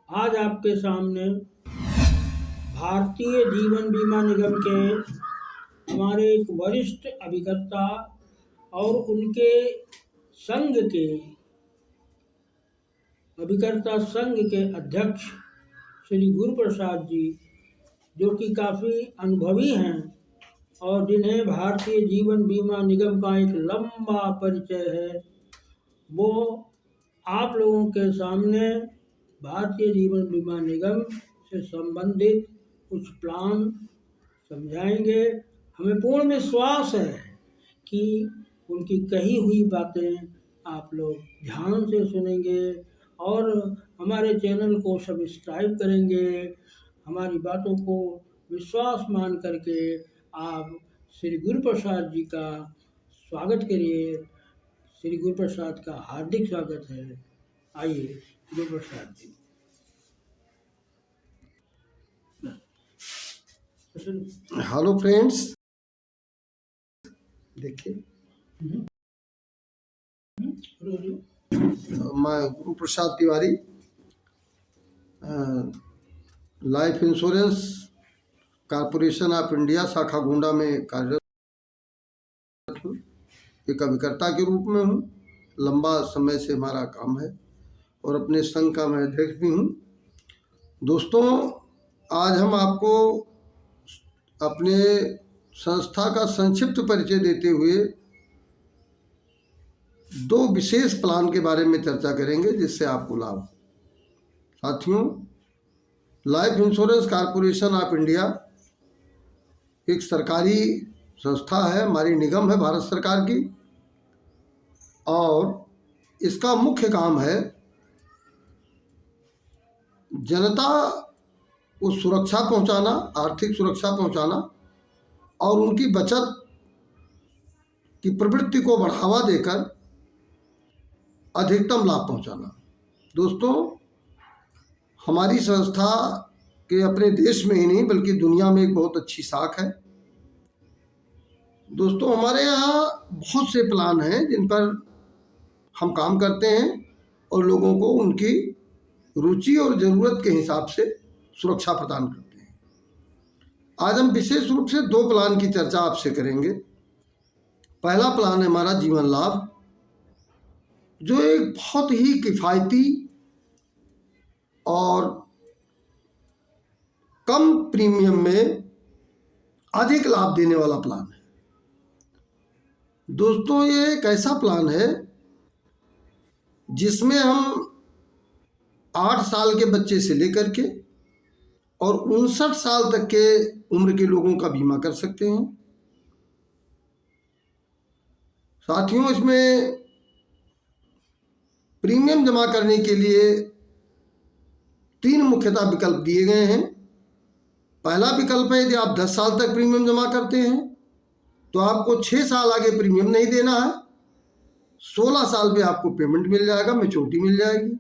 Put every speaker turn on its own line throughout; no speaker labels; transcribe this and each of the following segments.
आज आपके सामने भारतीय जीवन बीमा निगम के हमारे एक वरिष्ठ अभिकर्ता और उनके संघ के अभिकर्ता संघ के अध्यक्ष श्री गुरु प्रसाद जी, जो कि काफ़ी अनुभवी हैं और जिन्हें भारतीय जीवन बीमा निगम का एक लंबा परिचय है, वो आप लोगों के सामने भारतीय जीवन बीमा निगम से संबंधित कुछ प्लान समझाएंगे। हमें पूर्ण विश्वास है कि उनकी कही हुई बातें आप लोग ध्यान से सुनेंगे और हमारे चैनल को सब्सक्राइब करेंगे। हमारी बातों को विश्वास मान करके आप श्री गुरु प्रसाद जी का स्वागत करिए। श्री गुरु प्रसाद का हार्दिक स्वागत है। आइए गुरु प्रसाद जी।
हेलो फ्रेंड्स, देखिए मैं Guru Prasad Tiwari life insurance corporation of India शाखा गोंडा में कार्यरत हूँ। एक अभिकर्ता के रूप में हूँ। लंबा समय से हमारा काम है और अपने संघ का मैं अध्यक्ष भी हूँ। दोस्तों, आज हम आपको अपने संस्था का संक्षिप्त परिचय देते हुए दो विशेष प्लान के बारे में चर्चा करेंगे जिससे आपको लाभ। साथियों, life insurance corporation of India एक सरकारी संस्था है, हमारी निगम है भारत सरकार की, और इसका मुख्य काम है जनता को सुरक्षा पहुंचाना, आर्थिक सुरक्षा पहुंचाना और उनकी बचत की प्रवृत्ति को बढ़ावा देकर अधिकतम लाभ पहुंचाना। दोस्तों, हमारी संस्था के अपने देश में ही नहीं बल्कि दुनिया में एक बहुत अच्छी साख है। दोस्तों, हमारे यहाँ बहुत से प्लान हैं जिन पर हम काम करते हैं और लोगों को उनकी रुचि और ज़रूरत के हिसाब से सुरक्षा प्रदान करते हैं। आज हम विशेष रूप से दो प्लान की चर्चा आपसे करेंगे। पहला प्लान है हमारा जीवन लाभ, जो एक बहुत ही किफ़ायती और कम प्रीमियम में अधिक लाभ देने वाला प्लान है। दोस्तों, ये एक ऐसा प्लान है जिसमें हम 8 साल के बच्चे से लेकर के और 59 साल तक के उम्र के लोगों का बीमा कर सकते हैं। साथियों, इसमें प्रीमियम जमा करने के लिए 3 मुख्यतः विकल्प दिए गए हैं। पहला विकल्प है, यदि आप 10 साल तक प्रीमियम जमा करते हैं तो आपको 6 साल आगे प्रीमियम नहीं देना है। 16 साल पे आपको पेमेंट मिल जाएगा, मैच्योरिटी मिल जाएगी।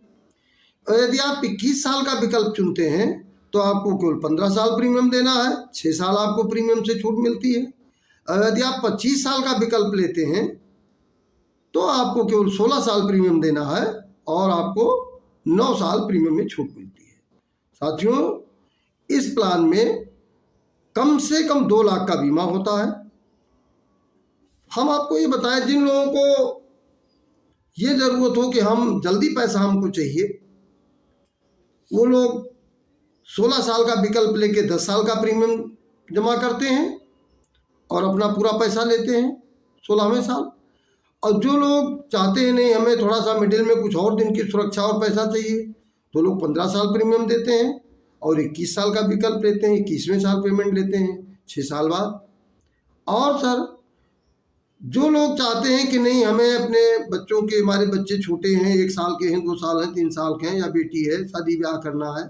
और यदि आप 21 साल का विकल्प चुनते हैं तो आपको केवल 15 साल प्रीमियम देना है, 6 साल आपको प्रीमियम से छूट मिलती है। और यदि आप 25 साल का विकल्प लेते हैं तो आपको केवल 16 साल प्रीमियम देना है और आपको 9 साल प्रीमियम में छूट मिलती है। साथियों, इस प्लान में कम से कम 2 लाख का बीमा होता है। हम आपको ये बताएं, जिन लोगों को ये ज़रूरत हो कि हम जल्दी पैसा हमको चाहिए, वो लोग 16 साल का विकल्प लेके 10 साल का प्रीमियम जमा करते हैं और अपना पूरा पैसा लेते हैं 16वें साल। और जो लोग चाहते हैं नहीं, हमें थोड़ा सा मिडिल में कुछ और दिन की सुरक्षा और पैसा चाहिए, तो लोग 15 साल प्रीमियम देते हैं और 21 साल का विकल्प लेते हैं, 21वें साल पेमेंट लेते हैं 6 साल बाद। और सर, जो लोग चाहते हैं कि नहीं, हमें अपने बच्चों के, हमारे बच्चे छोटे हैं, 1 साल के हैं, 2 साल हैं, 3 साल के हैं, या बेटी है, शादी ब्याह करना है,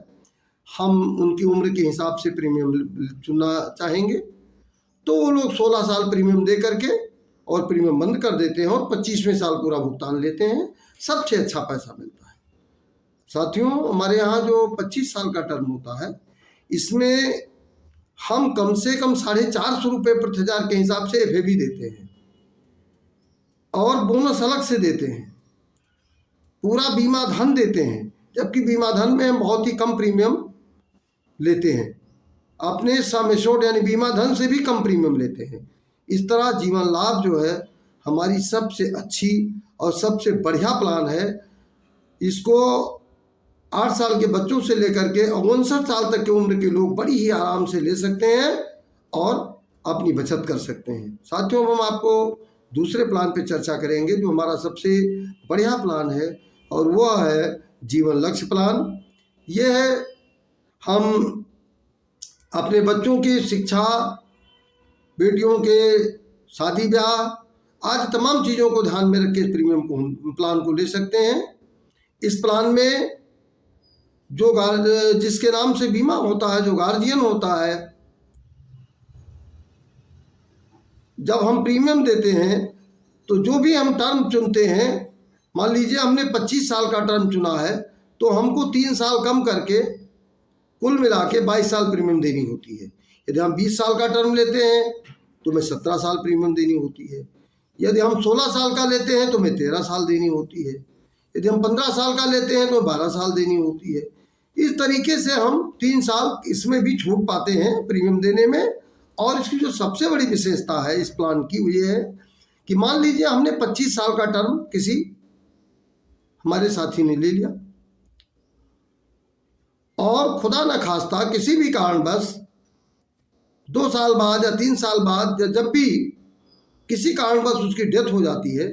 हम उनकी उम्र के हिसाब से प्रीमियम चुनना चाहेंगे, तो वो लोग 16 साल प्रीमियम दे करके और प्रीमियम बंद कर देते हैं और 25वें साल पूरा भुगतान लेते हैं। सबसे अच्छा पैसा मिलता है। साथियों, हमारे यहाँ जो 25 साल का टर्म होता है, इसमें हम कम से कम 450 रुपये प्रति हज़ार के हिसाब से एफ भी देते हैं और बोनस अलग से देते हैं, पूरा बीमा धन देते हैं। जबकि बीमा धन में हम बहुत ही कम प्रीमियम लेते हैं, अपने सम एश्योर्ड यानी बीमा धन से भी कम प्रीमियम लेते हैं। इस तरह जीवन लाभ जो है हमारी सबसे अच्छी और सबसे बढ़िया प्लान है। इसको 8 साल के बच्चों से लेकर के 59 साल तक की उम्र के लोग बड़ी ही आराम से ले सकते हैं और अपनी बचत कर सकते हैं। साथियों, हम आपको दूसरे प्लान पे चर्चा करेंगे जो हमारा सबसे बढ़िया प्लान है, और वह है जीवन लक्ष्य प्लान। यह है हम अपने बच्चों की शिक्षा, बेटियों के शादी ब्याह आदि तमाम चीज़ों को ध्यान में रख के प्रीमियम को प्लान को ले सकते हैं। इस प्लान में जो जिसके नाम से बीमा होता है, जो गार्जियन होता है, जब हम प्रीमियम देते हैं तो जो भी हम टर्म चुनते हैं, मान लीजिए हमने 25 साल का टर्म चुना है तो हमको 3 साल कम करके कुल मिला के 22 साल प्रीमियम देनी होती है। यदि हम 20 साल का टर्म लेते हैं तो हमें 17 साल प्रीमियम देनी होती है। यदि हम 16 साल का लेते हैं तो हमें 13 साल देनी होती है। यदि हम 15 साल का लेते हैं तो 12 साल देनी होती है। इस तरीके से हम 3 साल इसमें भी छूट पाते हैं प्रीमियम देने में। और इसकी जो सबसे बड़ी विशेषता है इस प्लान की वो ये है कि मान लीजिए हमने 25 साल का टर्म किसी हमारे साथी ने ले लिया और खुदा न खास्ता किसी भी कारणवश 2 साल बाद या 3 साल बाद या जब भी किसी कारणवश उसकी डेथ हो जाती है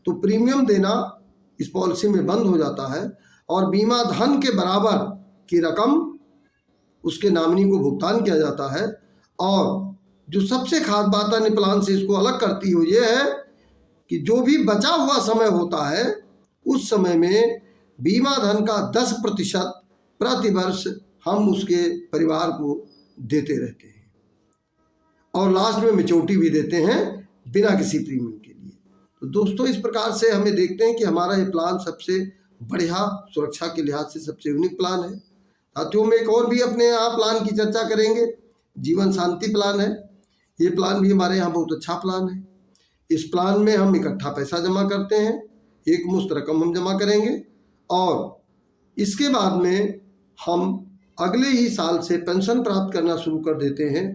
तो प्रीमियम देना इस पॉलिसी में बंद हो जाता है और बीमा धन के बराबर की रकम उसके नॉमिनी को भुगतान किया जाता है। और जो सबसे खास बात अन्य प्लान से इसको अलग करती है ये है कि जो भी बचा हुआ समय होता है उस समय में बीमा धन का 10% प्रतिवर्ष हम उसके परिवार को देते रहते हैं और लास्ट में मैच्योरिटी भी देते हैं बिना किसी प्रीमियम के लिए। तो दोस्तों, इस प्रकार से हमें देखते हैं कि हमारा ये प्लान सबसे बढ़िया सुरक्षा के लिहाज से सबसे यूनिक प्लान है। साथियों, में एक और भी अपने यहाँ प्लान की चर्चा करेंगे, जीवन शांति प्लान है। ये प्लान भी हमारे यहाँ बहुत अच्छा प्लान है। इस प्लान में हम इकट्ठा पैसा जमा करते हैं, एक मुश्त रकम हम जमा करेंगे और इसके बाद में हम अगले ही साल से पेंशन प्राप्त करना शुरू कर देते हैं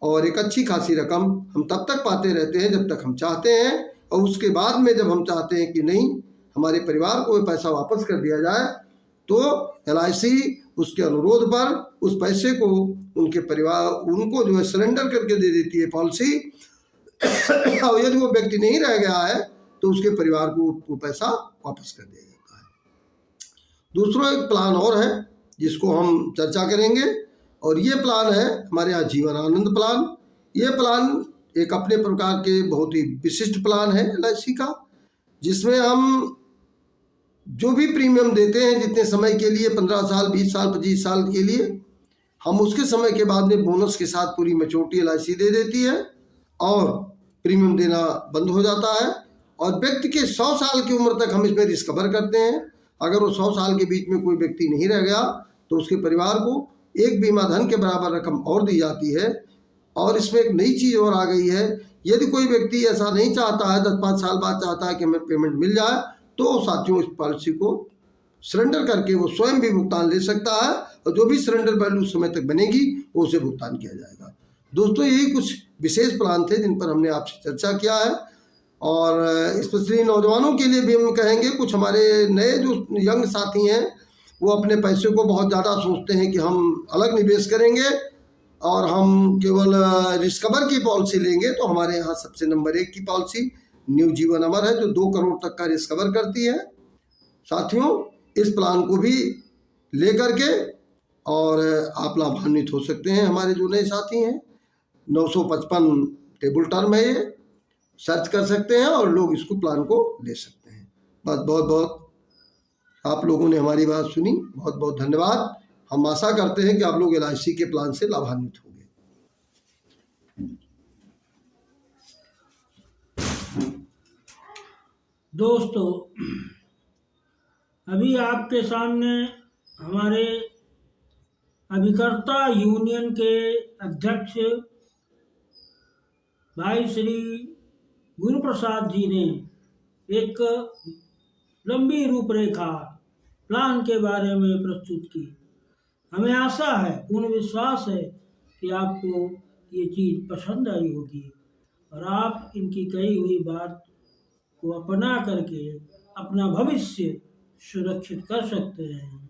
और एक अच्छी खासी रकम हम तब तक पाते रहते हैं जब तक हम चाहते हैं। और उसके बाद में जब हम चाहते हैं कि नहीं, हमारे परिवार को पैसा वापस कर दिया जाए, तो LIC उसके अनुरोध पर उस पैसे को उनके परिवार उनको जो है सरेंडर करके दे देती है पॉलिसी। और यदि वो व्यक्ति नहीं रह गया है तो उसके परिवार को वो पैसा वापस कर दिया जाता है। दूसरा एक प्लान और है जिसको हम चर्चा करेंगे और ये प्लान है हमारे यहाँ जीवन आनंद प्लान। ये प्लान एक अपने प्रकार के बहुत ही विशिष्ट प्लान है LIC का, जिसमें हम जो भी प्रीमियम देते हैं जितने समय के लिए 15 साल 20 साल 25 साल के लिए, हम उसके समय के बाद में बोनस के साथ पूरी मैच्योरिटी LIC दे देती है और प्रीमियम देना बंद हो जाता है। और व्यक्ति के 100 साल की उम्र तक हम इसमें रिस्क कवर करते हैं। अगर वो 100 साल के बीच में कोई व्यक्ति नहीं रह गया तो उसके परिवार को एक बीमा धन के बराबर रकम और दी जाती है। और इसमें एक नई चीज़ और आ गई है, यदि कोई व्यक्ति ऐसा नहीं चाहता है 10-5 साल बाद चाहता है कि हमें पेमेंट मिल जाए, तो साथियों इस पॉलिसी को सरेंडर करके वो स्वयं भी भुगतान ले सकता है और जो भी सरेंडर वैल्यू उस समय तक बनेगी वो उसे भुगतान किया जाएगा। दोस्तों, यही कुछ विशेष प्लान थे जिन पर हमने आपसे चर्चा किया है। और स्पेशली नौजवानों के लिए भी हम कहेंगे, कुछ हमारे नए जो यंग साथी हैं वो अपने पैसे को बहुत ज़्यादा सोचते हैं कि हम अलग निवेश करेंगे और हम केवल रिस्कवर की पॉलिसी लेंगे। तो हमारे यहाँ सबसे नंबर 1 की पॉलिसी न्यू जीवन अमर है जो 2 करोड़ तक का रिस्कवर करती है। साथियों, इस प्लान को भी लेकर के और आप लाभान्वित हो सकते हैं। हमारे जो नए साथी हैं 955 टेबल टर्म है, ये सर्च कर सकते हैं और लोग इसको प्लान को ले सकते हैं। बस बहुत बहुत आप लोगों ने हमारी बात सुनी, बहुत बहुत धन्यवाद। हम आशा करते हैं कि आप लोग LIC के प्लान से लाभान्वित होंगे।
दोस्तों, अभी आपके सामने हमारे अभिकर्ता यूनियन के अध्यक्ष भाई श्री गुरुप्रसाद जी ने एक लंबी रूपरेखा प्लान के बारे में प्रस्तुत की। हमें आशा है, पूर्ण विश्वास है कि आपको ये चीज़ पसंद आई होगी और आप इनकी कही हुई बात को अपना करके अपना भविष्य सुरक्षित कर सकते हैं।